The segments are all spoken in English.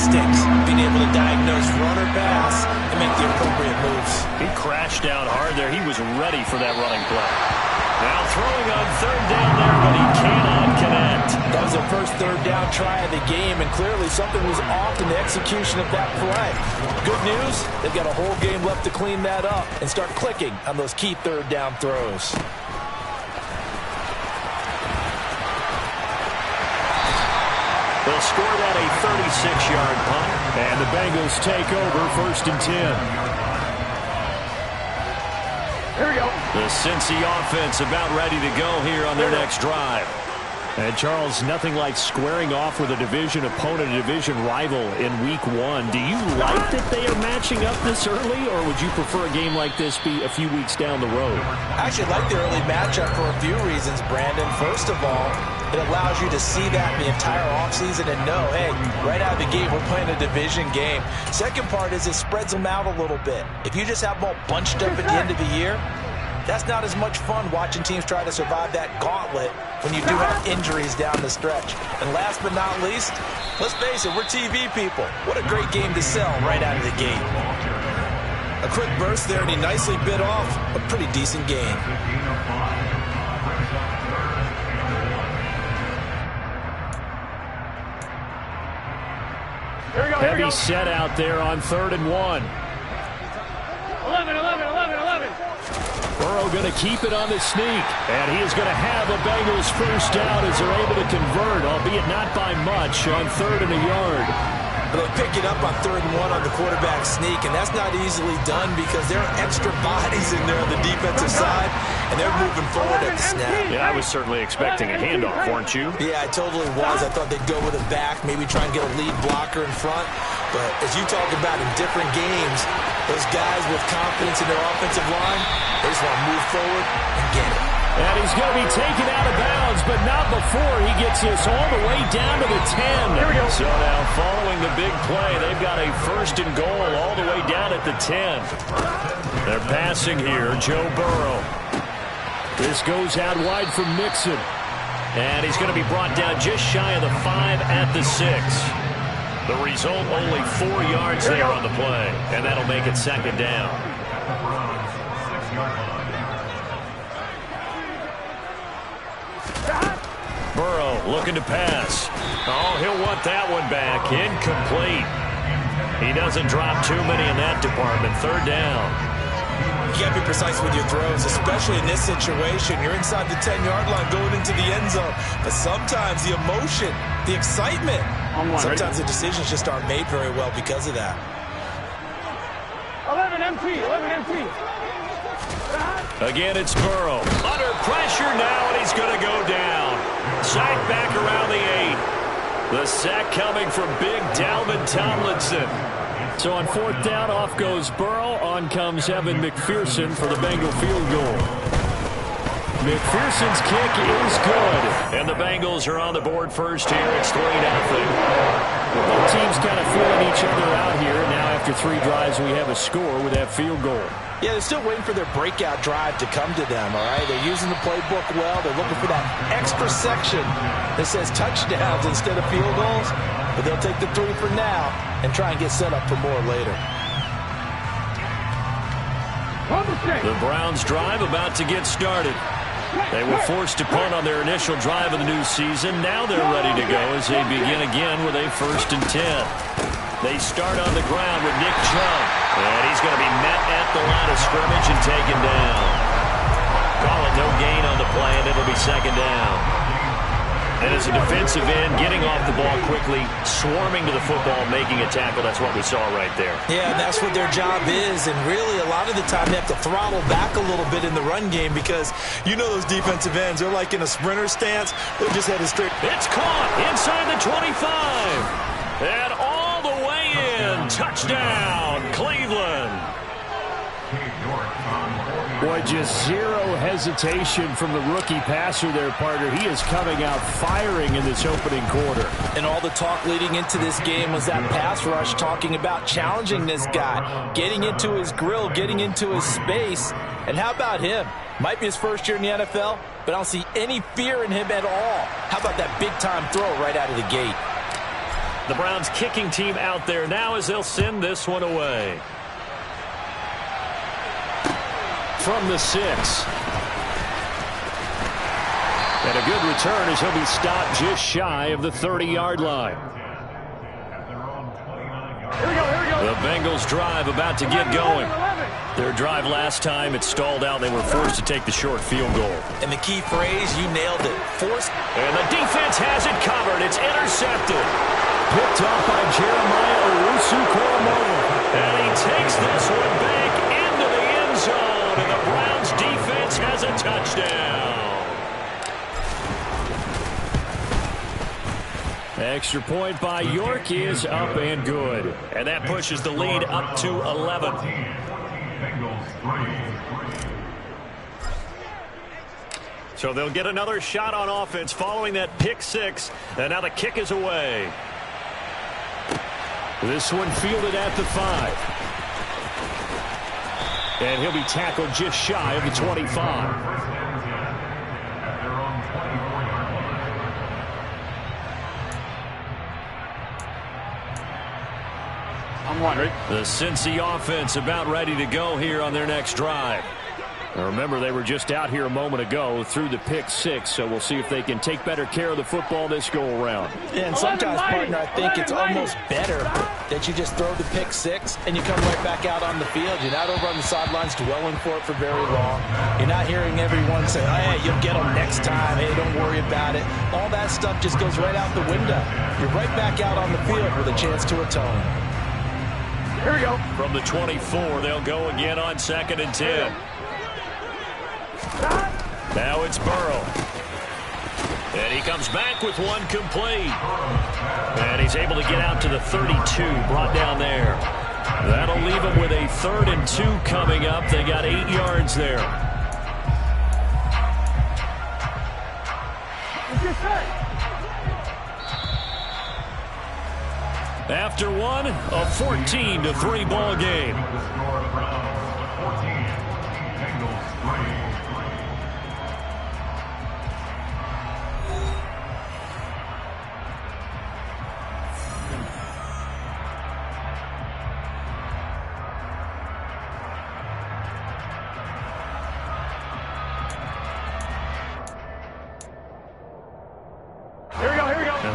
instincts, being able to diagnose run or pass and make the appropriate moves. He crashed out hard there. He was ready for that running play. Now throwing on third down there, but he cannot connect. That was their first third down try of the game, and clearly something was off in the execution of that play. Good news, they've got a whole game left to clean that up and start clicking on those key third down throws. They'll score that a 36-yard punt, and the Bengals take over 1st and 10. Here we go. The Cincy offense about ready to go here on their next drive. And, Charles, nothing like squaring off with a division opponent, a division rival in Week 1. Do you like that they are matching up this early, or would you prefer a game like this be a few weeks down the road? I actually like the early matchup for a few reasons, Brandon. First of all, it allows you to see that the entire offseason and know, hey, right out of the gate, we're playing a division game. Second part is it spreads them out a little bit. If you just have them all bunched up at the end of the year, that's not as much fun watching teams try to survive that gauntlet when you do have injuries down the stretch. And last but not least, let's face it, we're TV people. What a great game to sell right out of the gate. A quick burst there, and he nicely bit off a pretty decent gain. Here we go. Heavy set out there on 3rd and 1. 11. Burrow going to keep it on the sneak, and he is going to have a Bengals first down as they're able to convert, albeit not by much, on 3rd and a yard. But they pick it up on 3rd and 1 on the quarterback sneak, and that's not easily done because there are extra bodies in there on the defensive side, and they're moving forward at the snap. Yeah, I was certainly expecting a handoff, weren't you? Yeah, I totally was. I thought they'd go with it back, maybe try and get a lead blocker in front. But as you talk about in different games, those guys with confidence in their offensive line, they just want to move forward and get it. And he's going to be taken out of bounds, but not before he gets this all the way down to the 10. So now following the big play, they've got a 1st and goal all the way down at the 10. They're passing here, Joe Burrow. This goes out wide for Mixon. And he's going to be brought down just shy of the 5 at the 6. The result, only 4 yards there on the play, and that'll make it 2nd down. Burrow looking to pass. Oh, he'll want that one back. Incomplete. He doesn't drop too many in that department. 3rd down. You got to be precise with your throws, especially in this situation. You're inside the 10-yard line going into the end zone. But sometimes the emotion, the excitement, sometimes the decisions just aren't made very well because of that. 11 empty. Again, it's Burrow. Under pressure now, and he's going to go down. Sacked back around the 8. The sack coming from big Dalvin Tomlinson. So on 4th down, off goes Burrow. On comes Evan McPherson for the Bengal field goal. McPherson's kick is good. And the Bengals are on the board first here. It's 3-0. Both teams kind of feeling each other out here. Now after 3 drives, we have a score with that field goal. Yeah, they're still waiting for their breakout drive to come to them, all right? They're using the playbook well. They're looking for that extra section that says touchdowns instead of field goals. But they'll take the 3 for now and try and get set up for more later. The Browns drive about to get started. They were forced to punt on their initial drive of the new season. Now they're ready to go as they begin again with a 1st and 10. They start on the ground with Nick Chubb. And he's going to be met at the line of scrimmage and taken down. Call it no gain on the play, and it'll be 2nd down. And as a defensive end, getting off the ball quickly, swarming to the football, making a tackle, that's what we saw right there. Yeah, and that's what their job is. And really, a lot of the time, they have to throttle back a little bit in the run game because you know those defensive ends, they're like in a sprinter stance. They're just headed straight. It's caught inside the 25. And all the way in. Touchdown, Cleveland. Boy, just zero hesitation from the rookie passer there, partner. He is coming out firing in this opening quarter. And all the talk leading into this game was that pass rush, talking about challenging this guy, getting into his grill, getting into his space. And how about him? Might be his first year in the NFL, but I don't see any fear in him at all. How about that big-time throw right out of the gate? The Browns kicking team out there now as they'll send this one away. From the 6. And a good return as he'll be stopped just shy of the 30-yard line. Here we go. The Bengals drive about to get going. Their drive last time, it stalled out. They were forced to take the short field goal. And the key phrase, you nailed it. Forced. And the defense has it covered. It's intercepted. Picked off by Jeremiah Owusu-Koramoah. And he takes this one back into the end zone. And the Browns defense has a touchdown. Extra point by York is up and good. And that pushes the lead up to 11. So they'll get another shot on offense following that pick 6. And now the kick is away. This one fielded at the 5. And he'll be tackled just shy of the 25. I'm wondering. The Cincy offense about ready to go here on their next drive. Now remember, they were just out here a moment ago through the pick 6, so we'll see if they can take better care of the football this go-around. Yeah, and sometimes, partner, I think it's almost better that you just throw the pick 6 and you come right back out on the field. You're not over on the sidelines dwelling for it for very long. You're not hearing everyone say, oh, hey, you'll get them next time. Hey, don't worry about it. All that stuff just goes right out the window. You're right back out on the field with a chance to atone. Here we go. From the 24, they'll go again on 2nd and 10. Now it's Burrow. And he comes back with one complete. And he's able to get out to the 32, brought down there. That'll leave him with a 3rd and 2 coming up. They got 8 yards there. After one, a 14-3 ball game.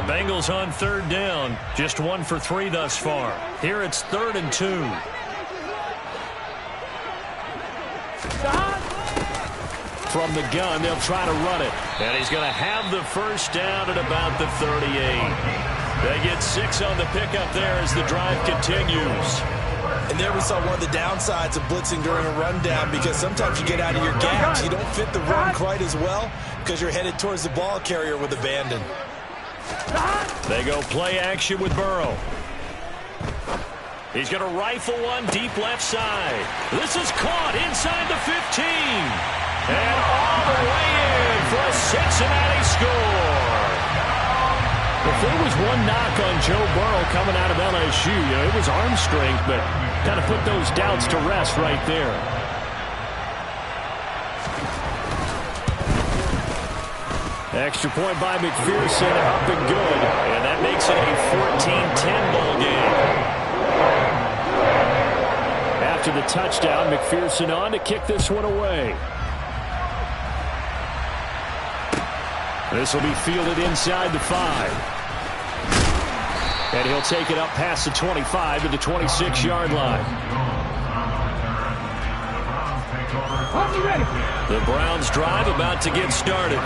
Bengals on 3rd down. Just 1 for 3 thus far. Here it's 3rd and 2. From the gun, they'll try to run it. And he's going to have the first down at about the 38. They get 6 on the pickup there as the drive continues. And there we saw one of the downsides of blitzing during a rundown, because sometimes you get out of your gaps. You don't fit the run quite as well because you're headed towards the ball carrier with abandon. They go play action with Burrow. He's going to rifle one deep left side. This is caught inside the 15. And all the way in for a Cincinnati score. If there was one knock on Joe Burrow coming out of LSU, it was arm strength, but kind of put those doubts to rest right there. Extra point by McPherson, up and good. And that makes it a 14-10 ball game. After the touchdown, McPherson on to kick this one away. This will be fielded inside the 5. And he'll take it up past the 25 to the 26-yard line. The Browns drive about to get started.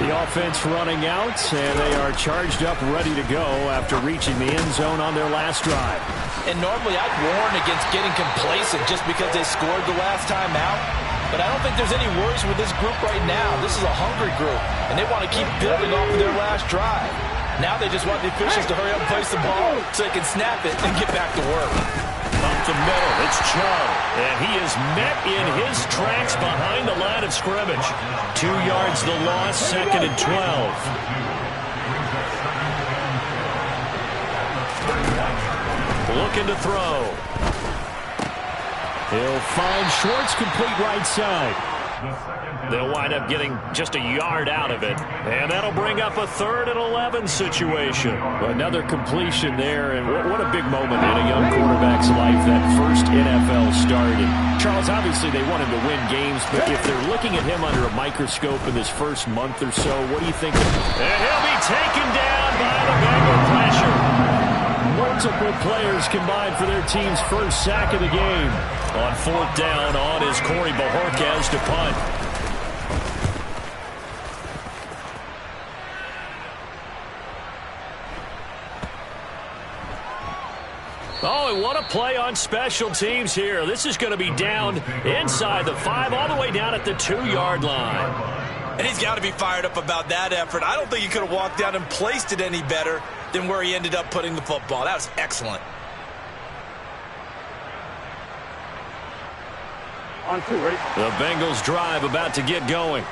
The offense running out, and they are charged up, ready to go after reaching the end zone on their last drive. And normally I'd warn against getting complacent just because they scored the last time out. But I don't think there's any worries with this group right now. This is a hungry group, and they want to keep building off of their last drive. Now they just want the officials to hurry up and place the ball so they can snap it and get back to work. Up the middle, it's Chubb, and he is met in his tracks behind the line of scrimmage. 2 yards the loss, 2nd and 12. Looking to throw. He'll find Schwartz, complete right side. They'll wind up getting just a yard out of it. And that'll bring up a 3rd and 11 situation. Another completion there, and what a big moment in a young quarterback's life, that first NFL start. And Charles, obviously they want him to win games, but if they're looking at him under a microscope in this first month or so, what do you think? And he'll be taken down by the Bengal pressure. Multiple players combined for their team's first sack of the game. On 4th down, on is Corey Bajorquez to punt. Oh, and what a play on special teams here. This is going to be down inside the 5, all the way down at the 2-yard line. And he's got to be fired up about that effort. I don't think he could have walked down and placed it any better than where he ended up putting the football. That was excellent. On 2, ready? The Bengals drive about to get going.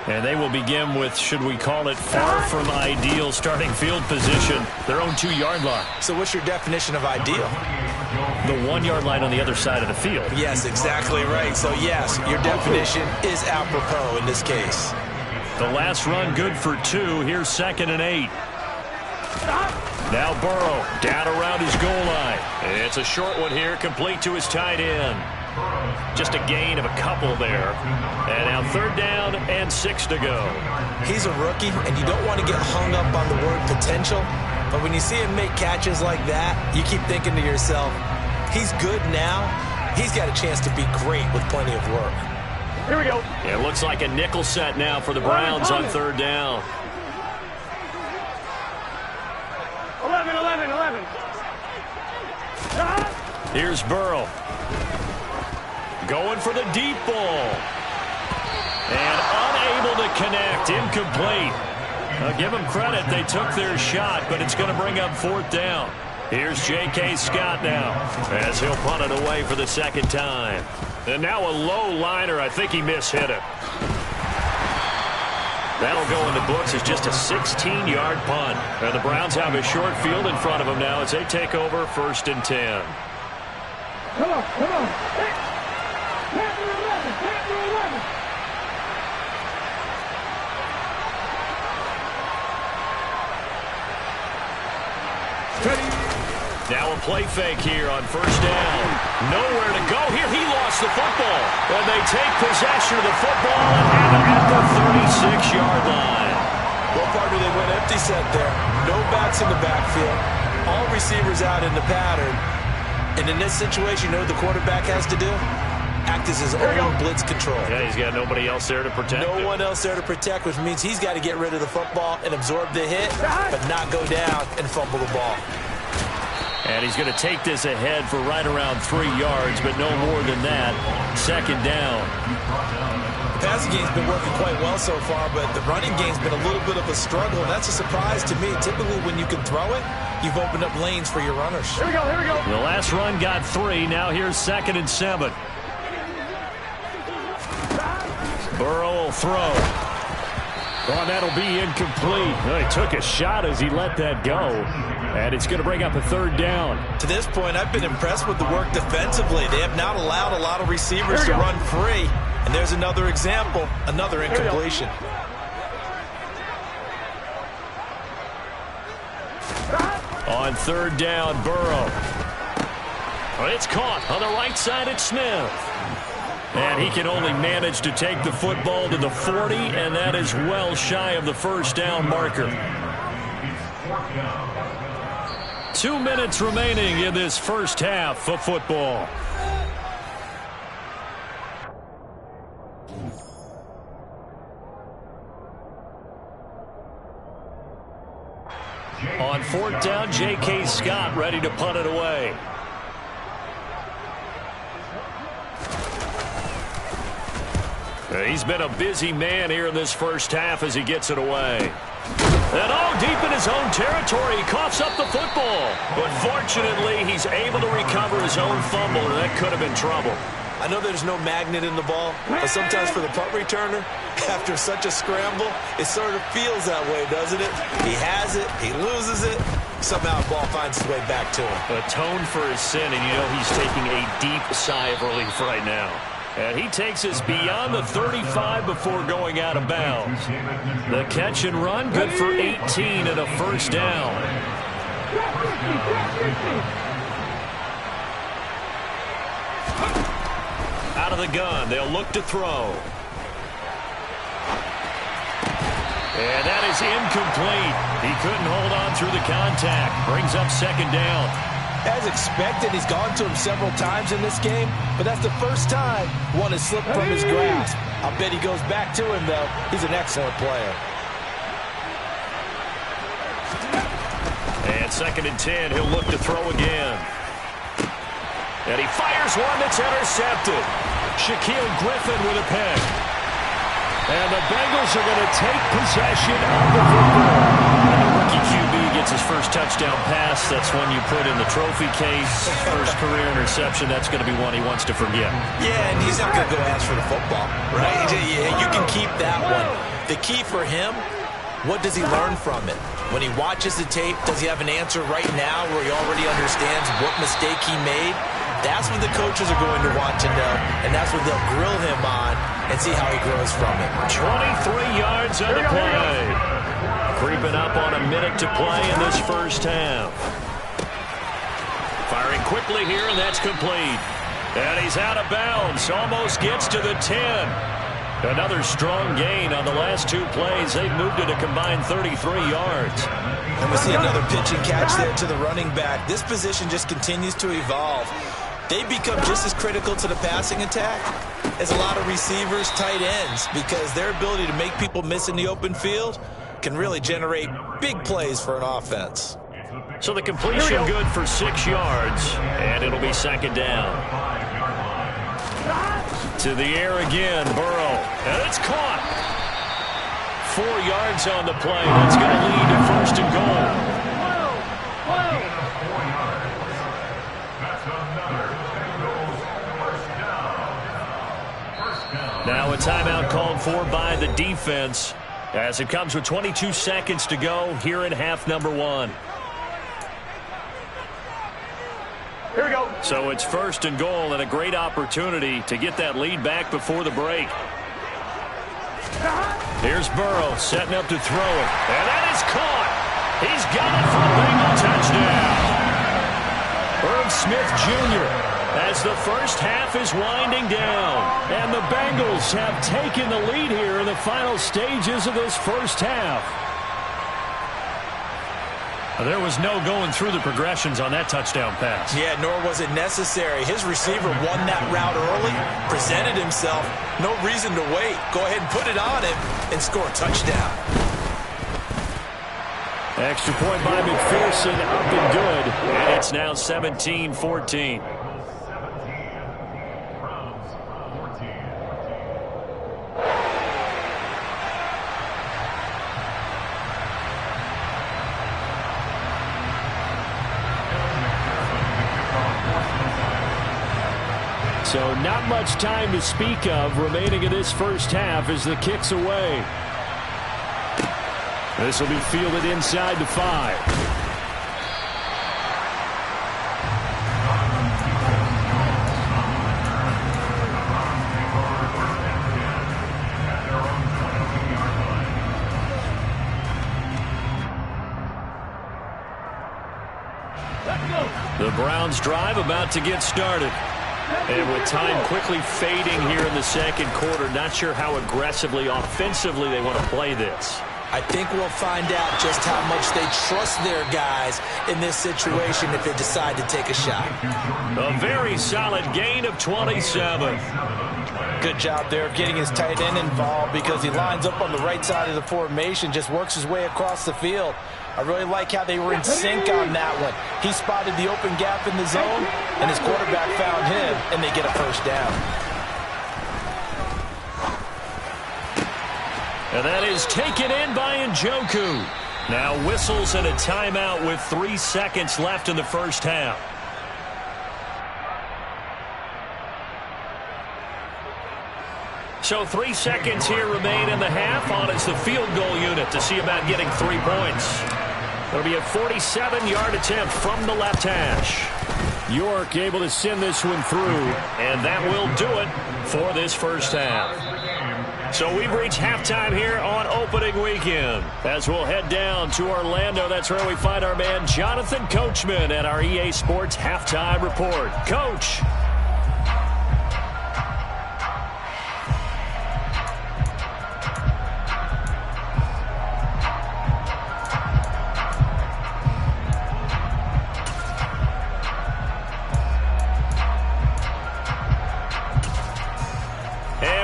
And they will begin with, should we call it, far from ideal starting field position, their own 2-yard line. So what's your definition of ideal? The 1-yard line on the other side of the field. Yes, exactly right. So, yes, your definition is apropos in this case. The last run good for 2. Here's 2nd and 8. Now Burrow down around his goal line. It's a short one here, complete to his tight end. Just a gain of a couple there. And now 3rd down and 6 to go. He's a rookie, and you don't want to get hung up on the word potential. But when you see him make catches like that, you keep thinking to yourself, he's good now. He's got a chance to be great with plenty of work. Here we go. It looks like a nickel set now for the Browns on 3rd down. 11, 11, 11. Here's Burrow. Going for the deep ball. And unable to connect. Incomplete. I'll give them credit. They took their shot, but it's going to bring up 4th down. Here's J.K. Scott now as he'll punt it away for the 2nd time. And now a low liner. I think he mishit it. That'll go in the books as just a 16-yard punt. And the Browns have a short field in front of them now as they take over 1st and 10. Come on, come on. Pass 11, Now a play fake here on 1st down. Nowhere to go here. He lost the football. And they take possession of the football and have it at the 36-yard line. Well, partner, they went empty set there. No backs in the backfield. All receivers out in the pattern. And in this situation, you know what the quarterback has to do? Act as his own blitz control. Yeah, he's got nobody else there to protect him. No one else there to protect, which means he's got to get rid of the football and absorb the hit, but not go down and fumble the ball. And he's going to take this ahead for right around 3 yards, but no more than that. 2nd down. The passing game's been working quite well so far, but the running game's been a little bit of a struggle, and that's a surprise to me. Typically, when you can throw it, you've opened up lanes for your runners. Here we go, here we go. The last run got 3. Now here's 2nd and 7. Burrow will throw. Oh, that'll be incomplete. Well, he took a shot as he let that go. And it's going to bring up a 3rd down. To this point, I've been impressed with the work defensively. They have not allowed a lot of receivers to run free. And there's another example, another incompletion. On 3rd down, Burrow. Well, it's caught on the right side at Smith. And he can only manage to take the football to the 40, and that is well shy of the 1st down marker. 2 minutes remaining in this first half of football. On 4th down, J.K. Scott ready to punt it away. He's been a busy man here in this first half as he gets it away. And deep in his own territory, he coughs up the football. But fortunately, he's able to recover his own fumble, and that could have been trouble. I know there's no magnet in the ball, but sometimes for the punt returner, after such a scramble, it sort of feels that way, doesn't it? He has it, he loses it, somehow the ball finds its way back to him. Atone for his sin, and you know he's taking a deep sigh of relief right now. And he takes us beyond the 35 before going out of bounds. The catch and run, good for 18 and a first down. Out of the gun, they'll look to throw. And that is incomplete. He couldn't hold on through the contact. Brings up second down. As expected, he's gone to him several times in this game, but that's the first time one has slipped from his grasp. I'll bet he goes back to him, though. He's an excellent player. And second and 10, he'll look to throw again. And he fires one that's intercepted. Shaquille Griffin with a pick. And the Bengals are going to take possession of the football. And the rookie QB gets his first touchdown pass. That's one you put in the trophy case. First career interception, that's going to be one he wants to forget. Yeah, and he's not going to go ask for the football, right? You can keep that one. The key for him, what does he learn from it? When he watches the tape, does he have an answer right now where he already understands what mistake he made? That's what the coaches are going to want to know, and that's what they'll grill him on and see how he grows from it. 23 yards on the play. Creeping up on a minute to play in this first half. Firing quickly here, and that's complete. And he's out of bounds. Almost gets to the 10. Another strong gain on the last two plays. They've moved it a combined 33 yards. And we see another pitch and catch there to the running back. This position just continues to evolve. They become just as critical to the passing attack as a lot of receivers, tight ends, because their ability to make people miss in the open field can really generate big plays for an offense. So the completion good for 6 yards, and it'll be second down. To the air again, Burrow, and it's caught. 4 yards on the play. That's going to lead to first and goal. Now a timeout called for by the defense as it comes with 22 seconds to go here in half number 1. Here we go. So it's first and goal and a great opportunity to get that lead back before the break. Here's Burrow setting up to throw it. And that is caught. He's got it for a Bengal touchdown. Irv Smith Jr. as the first half is winding down. And the Bengals have taken the lead here in the final stages of this first half. There was no going through the progressions on that touchdown pass. Yeah, nor was it necessary. His receiver won that route early, presented himself. No reason to wait. Go ahead and put it on him and score a touchdown. Extra point by McPherson, up and good. And it's now 17-14. So not much time to speak of remaining in this first half as the kick's away. This will be fielded inside the 5. The Browns drive about to get started. And with time quickly fading here in the second quarter, not sure how aggressively, offensively they want to play this. I think we'll find out just how much they trust their guys in this situation if they decide to take a shot. A very solid gain of 27. Good job there of getting his tight end involved because he lines up on the right side of the formation, just works his way across the field. I really like how they were in sync on that one. He spotted the open gap in the zone, and his quarterback found him, and they get a first down. And that is taken in by Njoku. Now whistles and a timeout with 3 seconds left in the first half. So 3 seconds here remain in the half. On is the field goal unit to see about getting 3 points. It'll be a 47-yard attempt from the left hash. York able to send this one through, and that will do it for this first half. So we've reached halftime here on opening weekend. As we'll head down to Orlando, that's where we find our man Jonathan Coachman at our EA Sports Halftime Report. Coach.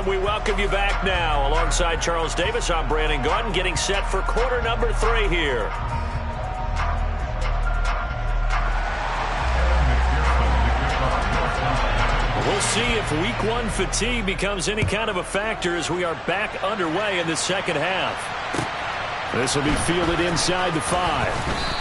We welcome you back now. Alongside Charles Davis, I'm Brandon Gunn, getting set for quarter number 3 here. We'll see if week 1 fatigue becomes any kind of a factor as we are back underway in the second half. This will be fielded inside the 5.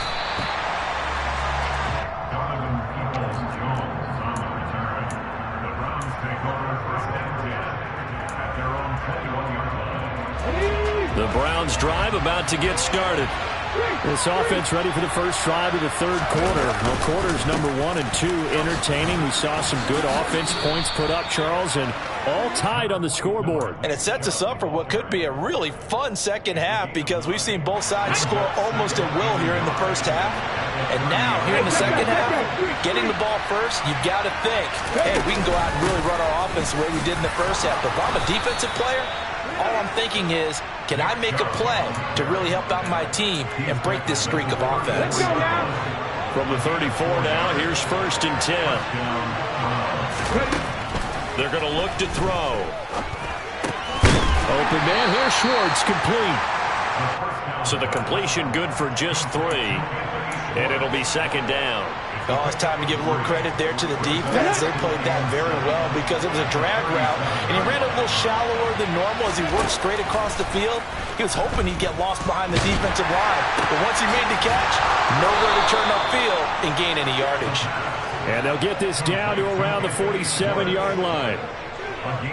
The Browns drive about to get started. This offense ready for the first drive of the third quarter. Well, quarters number 1 and 2 entertaining. We saw some good offense points put up, Charles, and all tied on the scoreboard. And it sets us up for what could be a really fun second half because we've seen both sides score almost at will here in the first half. And now, here in the second half, getting the ball first, you've got to think, hey, we can go out and really run our offense the way we did in the first half. But if I'm a defensive player, all I'm thinking is, can I make a play to really help out my team and break this streak of offense? From the 34 now, here's 1st and 10. They're going to look to throw. Open man here, Schwartz, complete. So the completion good for just 3. And it'll be 2nd down. Oh, it's time to give a little credit there to the defense. They played that very well because it was a drag route, and he ran a little shallower than normal as he worked straight across the field. He was hoping he'd get lost behind the defensive line, but once he made the catch, nowhere to turn upfield and gain any yardage. And they'll get this down to around the 47-yard line.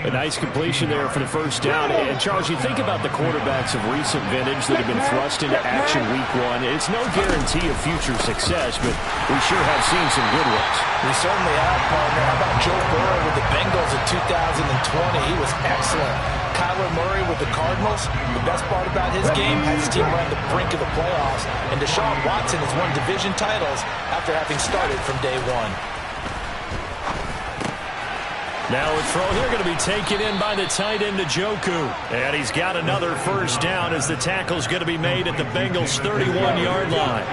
A nice completion there for the first down. And, Charles, you think about the quarterbacks of recent vintage that have been thrust into action week 1. It's no guarantee of future success, but we sure have seen some good ones. We certainly have, partner. How about Joe Burrow with the Bengals in 2020? He was excellent. Kyler Murray with the Cardinals. The best part about his game has his team right on the brink of the playoffs. And Deshaun Watson has won division titles after having started from day 1. Now a throw here going to be taken in by the tight end Njoku. And he's got another first down as the tackle's going to be made at the Bengals' 31-yard line.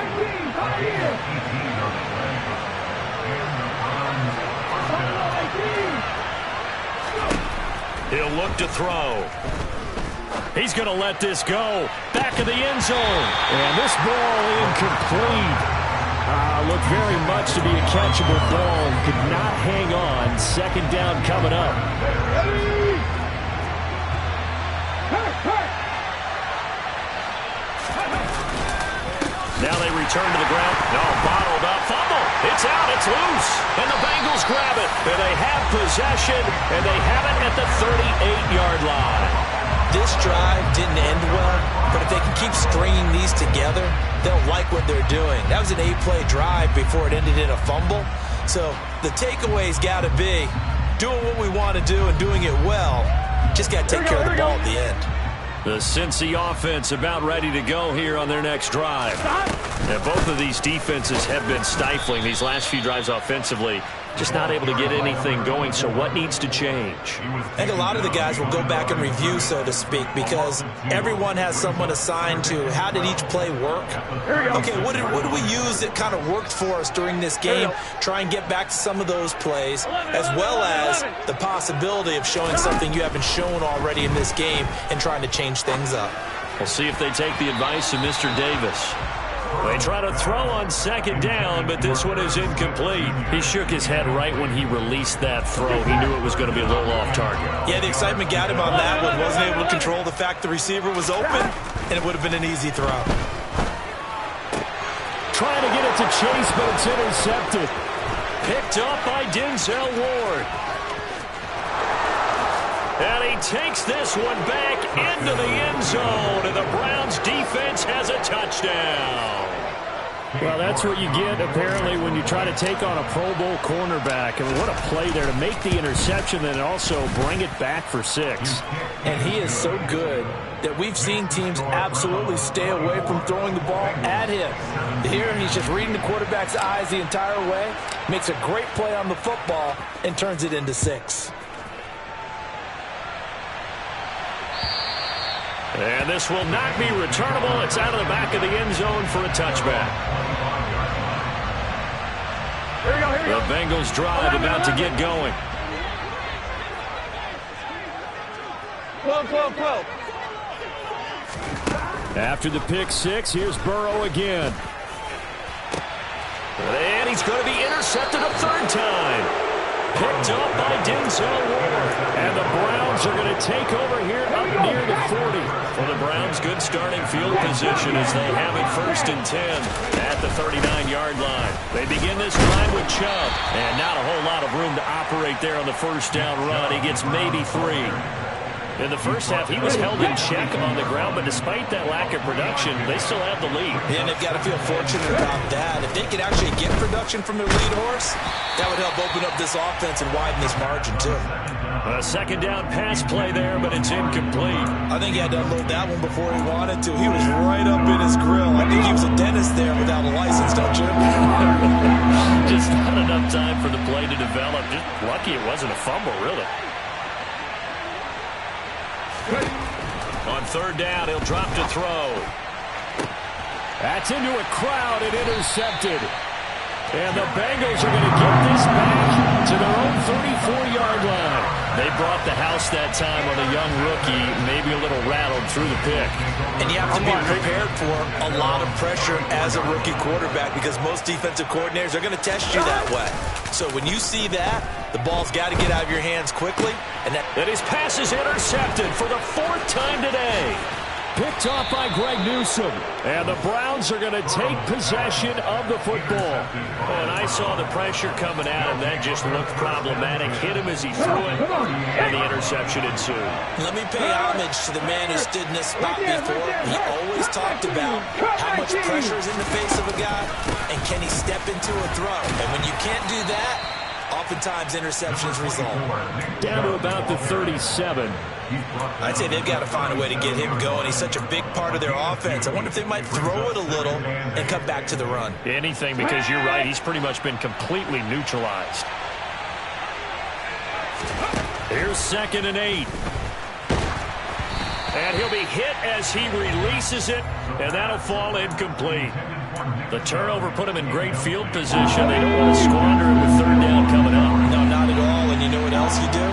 He'll look to throw. He's going to let this go. Back of the end zone. And this ball incomplete. Looked very much to be a catchable ball. Could not hang on. 2nd down coming up. Now they return to the ground. No, bottled up. Fumble. It's out. It's loose. And the Bengals grab it. And they have possession. And they have it at the 38-yard line. This drive didn't end well, but if they can keep stringing these together, they'll like what they're doing. That was an 8-play drive before it ended in a fumble. So the takeaway's got to be doing what we want to do and doing it well. Just got to take care of the ball at the end. The Cincy offense about ready to go here on their next drive. And both of these defenses have been stifling these last few drives offensively. Just not able to get anything going, so what needs to change? I think a lot of the guys will go back and review, so to speak, because everyone has someone assigned to how did each play work. Okay, what did we use that kind of worked for us during this game? Try and get back to some of those plays, as well as the possibility of showing something you haven't shown already in this game and trying to change things up. We'll see if they take the advice of Mr. Davis. They try to throw on 2nd down, but this one is incomplete. He shook his head right when he released that throw. He knew it was going to be a little off target. Yeah, the excitement got him on that one. Wasn't able to control the fact the receiver was open, and it would have been an easy throw. Trying to get it to Chase, but it's intercepted. Picked up by Denzel Ward. And he takes this one back into the end zone, and the Browns defense has a touchdown. Well, that's what you get, apparently, when you try to take on a Pro Bowl cornerback. I mean, what a play there to make the interception and also bring it back for 6. And he is so good that we've seen teams absolutely stay away from throwing the ball at him. Here, he's just reading the quarterback's eyes the entire way, makes a great play on the football, and turns it into 6. And this will not be returnable. It's out of the back of the end zone for a touchback. The Bengals drive about to get going. 12. After the pick 6, here's Burrow again. And he's going to be intercepted a 3rd time. Picked up by Denzel Ward. And the Browns are going to take over here up near the 40. For the Browns, good starting field position as they have it 1st and 10 at the 39-yard line. They begin this drive with Chubb. And not a whole lot of room to operate there on the 1st down run. He gets maybe 3. In the first half, he was held in check on the ground, but despite that lack of production, they still have the lead. And they've got to feel fortunate about that. If they could actually get production from their lead horse, that would help open up this offense and widen this margin, too. A 2nd down pass play there, but it's incomplete. I think he had to unload that one before he wanted to. He was right up in his grill. I think he was a dentist there without a license, don't you? Just not enough time for the play to develop. Just lucky it wasn't a fumble, really. On 3rd down, he'll drop to throw. That's into a crowd and intercepted. And the Bengals are going to get this back to their own 34-yard line. They brought the house that time on a young rookie, maybe a little rattled through the pick. And you have to be prepared for a lot of pressure as a rookie quarterback because most defensive coordinators are going to test you that way. So when you see that, the ball's got to get out of your hands quickly. And his pass is intercepted for the 4th time today. Picked off by Greg Newsome. And the Browns are going to take possession of the football. And I saw the pressure coming at him. That just looked problematic. Hit him as he threw it, and the interception ensued. Let me pay homage to the man who stood in this spot before. He always talked about how much pressure is in the face of a guy, and can he step into a throw. And when you can't do that, oftentimes interceptions result. Down to about the 37. I'd say they've got to find a way to get him going. He's such a big part of their offense. I wonder if they might throw it a little and come back to the run. Anything, because you're right. He's pretty much been completely neutralized. Here's 2nd and 8. And he'll be hit as he releases it, and that'll fall incomplete. The turnover put him in great field position. They don't want to squander him with 3rd down coming up. No, not at all. And you know what else you do?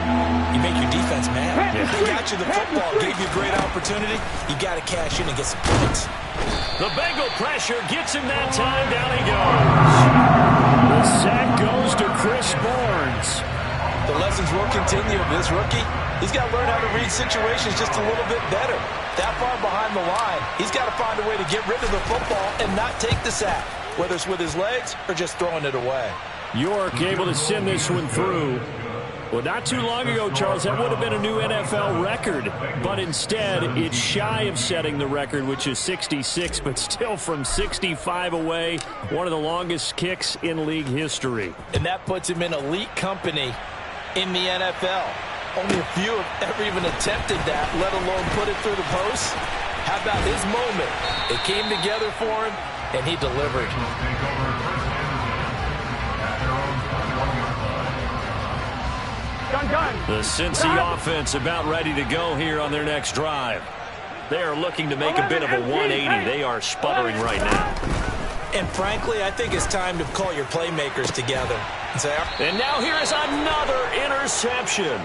You make your defense mad. Yeah. They got you the football, gave you a great opportunity. You got to cash in and get some points. The Bengal pressure gets him that time. Down he goes. The sack goes to Chris Barnes. The lessons will continue of this rookie. He's got to learn how to read situations just a little bit better. That far behind the line, he's got to find a way to get rid of the football and not take the sack, whether it's with his legs or just throwing it away. York able to send this one through. Well, not too long ago, Charles, that would have been a new NFL record. But instead, it's shy of setting the record, which is 66, but still from 65 away, one of the longest kicks in league history. And that puts him in elite company in the NFL. Only a few have ever even attempted that, let alone put it through the post. How about his moment? It came together for him, and he delivered. The Cincy offense about ready to go here on their next drive. They are looking to make a bit of a 180. They are sputtering right now. And frankly, I think it's time to call your playmakers together. And now here is another interception.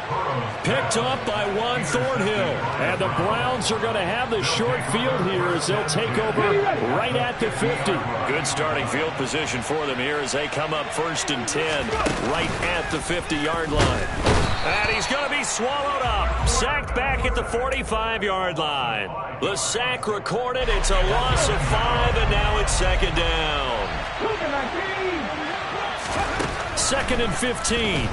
Picked up by Juan Thornhill. And the Browns are going to have the short field here as they'll take over right at the 50. Good starting field position for them here as they come up 1st and 10 right at the 50-yard line. And he's going to be swallowed up. Sacked back at the 45-yard line. The sack recorded. It's a loss of 5, and now it's 2nd down. 2nd and 15.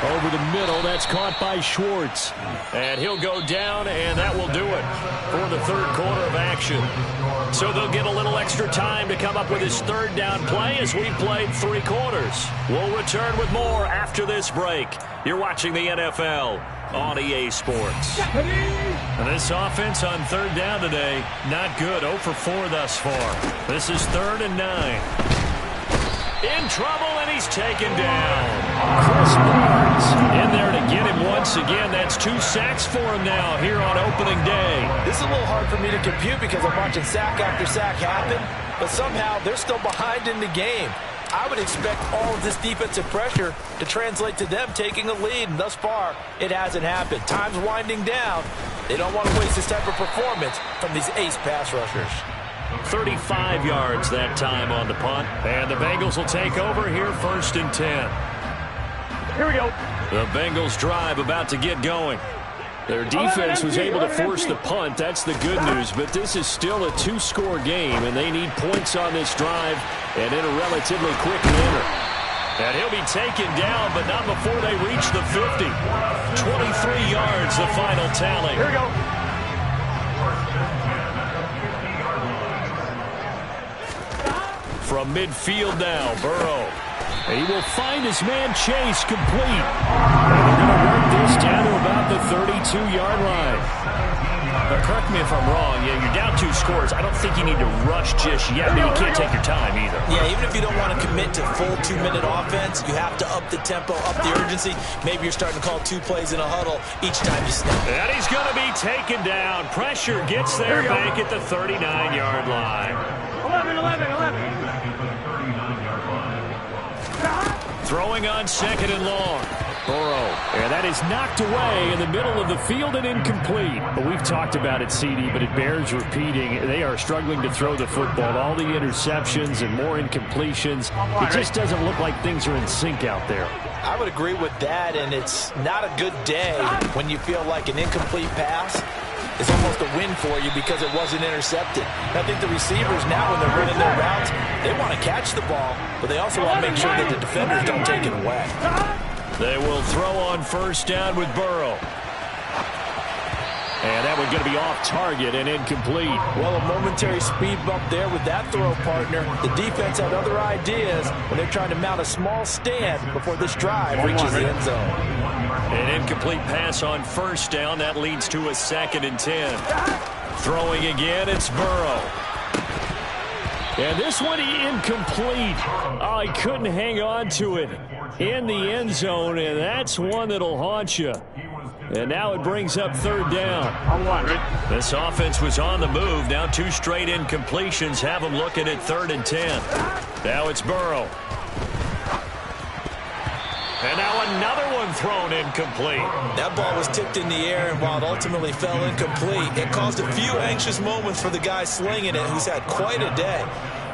Over the middle, that's caught by Schwartz. And he'll go down, and that will do it for the third quarter of action. So they'll get a little extra time to come up with his third down play as we played 3 quarters. We'll return with more after this break. You're watching the NFL on EA Sports. This offense on third down today, not good. 0 for 4 thus far. This is 3rd and 9. In trouble, and he's taken down. Chris Barnes in there to get him once again. That's 2 sacks for him now here on opening day. This is a little hard for me to compute because I'm watching sack after sack happen, but somehow they're still behind in the game. I would expect all of this defensive pressure to translate to them taking a lead, and thus far, it hasn't happened. Time's winding down. They don't want to waste this type of performance from these ace pass rushers. 35 yards that time on the punt. And the Bengals will take over here 1st and 10. Here we go. The Bengals drive about to get going. Their defense was able to force the punt. That's the good news. But this is still a 2-score game, and they need points on this drive and in a relatively quick manner. And he'll be taken down, but not before they reach the 50. 23 yards, the final tally. Here we go. From midfield now, Burrow. He will find his man Chase complete. And they're going to work this down to about the 32-yard line. But correct me if I'm wrong. Yeah, you're down 2 scores. I don't think you need to rush just yet, but you can't take your time either. Yeah, even if you don't want to commit to full 2-minute offense, you have to up the tempo, up the urgency. Maybe you're starting to call 2 plays in a huddle each time you snap. And he's going to be taken down. Pressure gets there back at the 39-yard line. 11. Throwing on 2nd and long. Burrow. And that is knocked away in the middle of the field and incomplete. But we've talked about it, CD, but it bears repeating. They are struggling to throw the football. All the interceptions and more incompletions. It just doesn't look like things are in sync out there. I would agree with that, and it's not a good day when you feel like an incomplete pass is almost a win for you because it wasn't intercepted. I think the receivers now, when they're running their routes, they want to catch the ball, but they also want to make sure that the defenders don't take it away. They will throw on 1st down with Burrow. And that one's going to be off target and incomplete. Well, a momentary speed bump there with that throw, partner. The defense had other ideas when they're trying to mount a small stand before this drive reaches the end zone. An incomplete pass on 1st down. That leads to a 2nd and 10. Throwing again, it's Burrow. And this one incomplete. Oh, he couldn't hang on to it in the end zone, and that's one that'll haunt you. And now it brings up 3rd down. This offense was on the move. Now 2 straight incompletions have them looking at 3rd and 10. Now it's Burrow. And now another one thrown incomplete. That ball was tipped in the air, and while it ultimately fell incomplete, it caused a few anxious moments for the guy slinging it, who's had quite a day.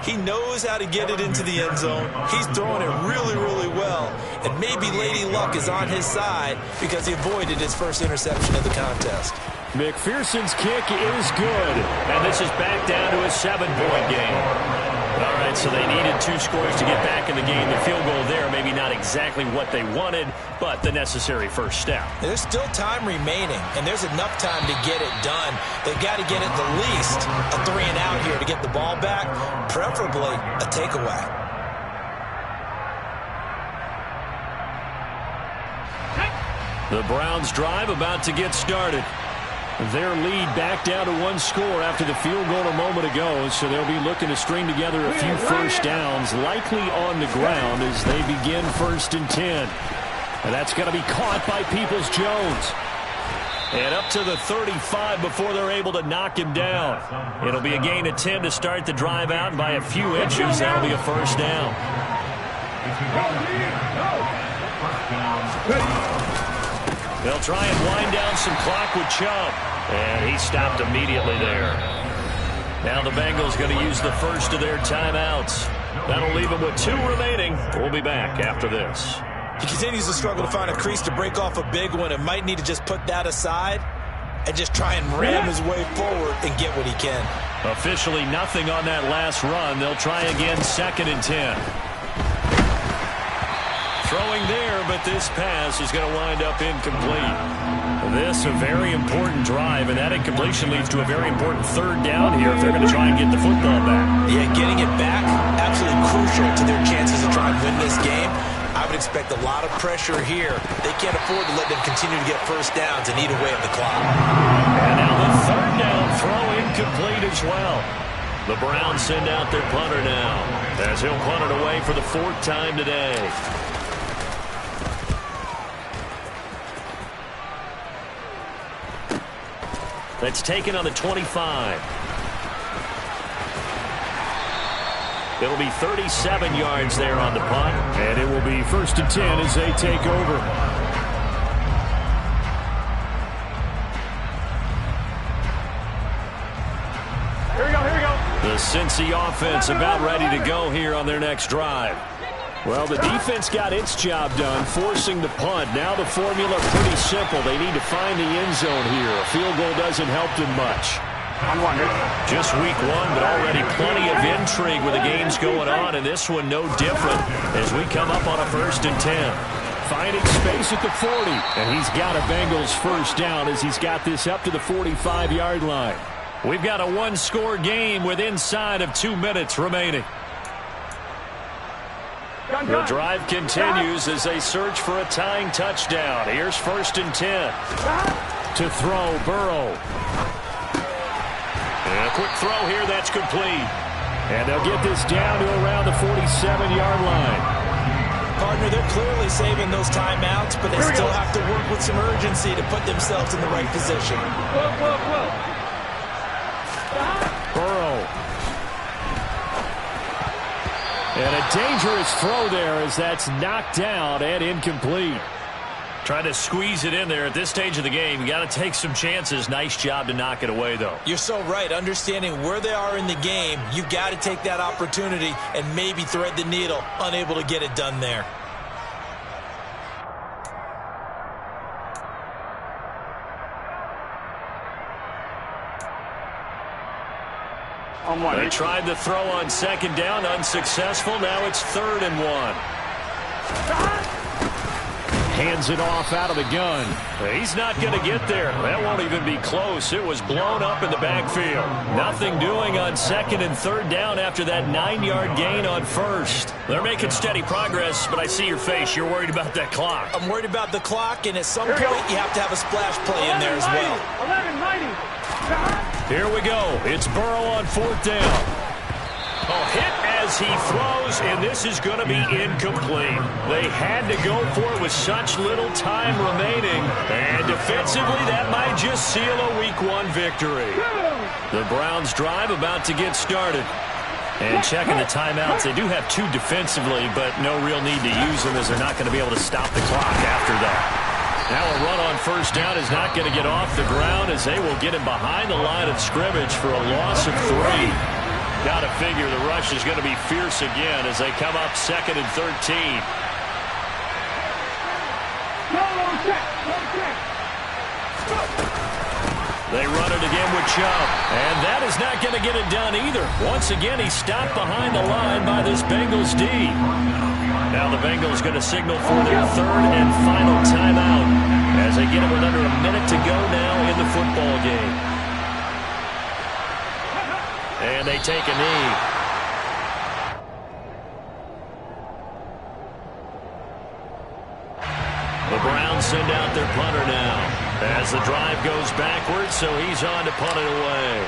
He knows how to get it into the end zone. He's throwing it really, really well. And maybe Lady Luck is on his side because he avoided his first interception of the contest. McPherson's kick is good. And this is back down to a 7-point game. All right, so they needed 2 scores to get back in the game. The field goal there, maybe not exactly what they wanted, but the necessary first step. There's still time remaining, and there's enough time to get it done. They've got to get at the least a 3-and-out here to get the ball back, preferably a takeaway. The Browns drive about to get started. Their lead back down to 1 score after the field goal a moment ago, so they'll be looking to string together a few first downs, likely on the ground as they begin 1st and 10. And that's going to be caught by Peoples-Jones. And up to the 35 before they're able to knock him down. It'll be a gain of 10 to start the drive out, and by a few inches, that'll be a first down. They'll try and wind down some clock with Chubb. And he stopped immediately there. Now the Bengals going to use the first of their timeouts. That'll leave them with 2 remaining. We'll be back after this. He continues to struggle to find a crease to break off a big one, and might need to just put that aside and just try and ram his way forward and get what he can. Officially nothing on that last run. They'll try again 2nd and 10. throwing there, but this pass is going to wind up incomplete. This a very important drive, and that incompletion leads to a very important third down here if they're going to try and get the football back. Yeah, getting it back, absolutely crucial to their chances of trying to win this game. I would expect a lot of pressure here. They can't afford to let them continue to get first downs and eat away at the clock. And now the third down throw incomplete as well. The Browns send out their punter now, as he'll punt it away for the fourth time today. That's taken on the 25. It'll be 37 yards there on the punt. And it will be 1st and 10 as they take over. Here we go. The Cincy offense about ready to go here on their next drive. Well, the defense got its job done, forcing the punt. Now the formula pretty simple. They need to find the end zone here. A field goal doesn't help them much. Just week one, but already plenty of intrigue with the games going on, and this one no different as we come up on a 1st and 10. Finding space at the 40, and he's got a Bengals first down as he's got this up to the 45-yard line. We've got a one-score game with inside of 2 minutes remaining. The drive continues as they search for a tying touchdown. Here's 1st and 10. To throw, Burrow. And a quick throw here, that's complete. And they'll get this down to around the 47-yard line. Partner, they're clearly saving those timeouts, but they still have to work with some urgency to put themselves in the right position. Burrow. And a dangerous throw there as that's knocked down and incomplete. Trying to squeeze it in there at this stage of the game. You got to take some chances. Nice job to knock it away, though. You're so right. Understanding where they are in the game, you've got to take that opportunity and maybe thread the needle. Unable to get it done there. They tried the throw on 2nd down, unsuccessful. Now it's 3rd and 1. Hands it off out of the gun. He's not going to get there. That won't even be close. It was blown up in the backfield. Nothing doing on 2nd and 3rd down after that 9-yard gain on 1st. They're making steady progress, but I see your face. You're worried about that clock. I'm worried about the clock, and at some point you have to have a splash play in there as well. 11-90. Here we go. It's Burrow on 4th down. Oh, hit as he throws, and this is going to be incomplete. They had to go for it with such little time remaining, and defensively that might just seal a Week 1 victory. The Browns drive about to get started. And checking the timeouts, they do have 2 defensively, but no real need to use them as they're not going to be able to stop the clock after that. Now a run on 1st down is not going to get off the ground as they will get him behind the line of scrimmage for a loss of 3. Got to figure the rush is going to be fierce again as they come up 2nd and 13. They run it again with Chubb, and that is not going to get it done either. Once again, he's stopped behind the line by this Bengals D. Now the Bengals going to signal for their 3rd and final timeout as they get it with under a minute to go now in the football game. And they take a knee. The Browns send out their punter now as the drive goes backwards, so he's on to punt it away.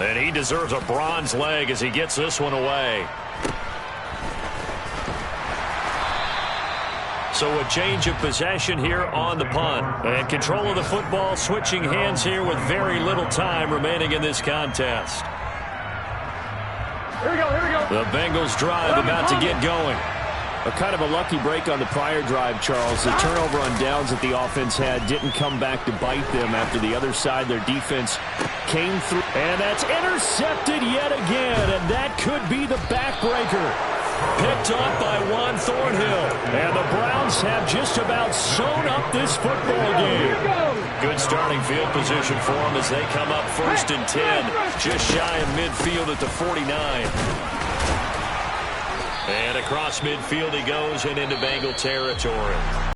And he deserves a bronze leg as he gets this one away. So a change of possession here on the punt. And control of the football, switching hands here with very little time remaining in this contest. Here we go. The Bengals drive about to get going. A kind of a lucky break on the prior drive, Charles. The turnover on downs that the offense had didn't come back to bite them after the other side. Their defense came through. And that's intercepted yet again. And that could be the backbreaker. Picked up by Juan Thornhill. And the Browns have just about sewn up this football game. Good starting field position for them as they come up 1st and 10. Just shy of midfield at the 49. And across midfield he goes and into Bengal territory.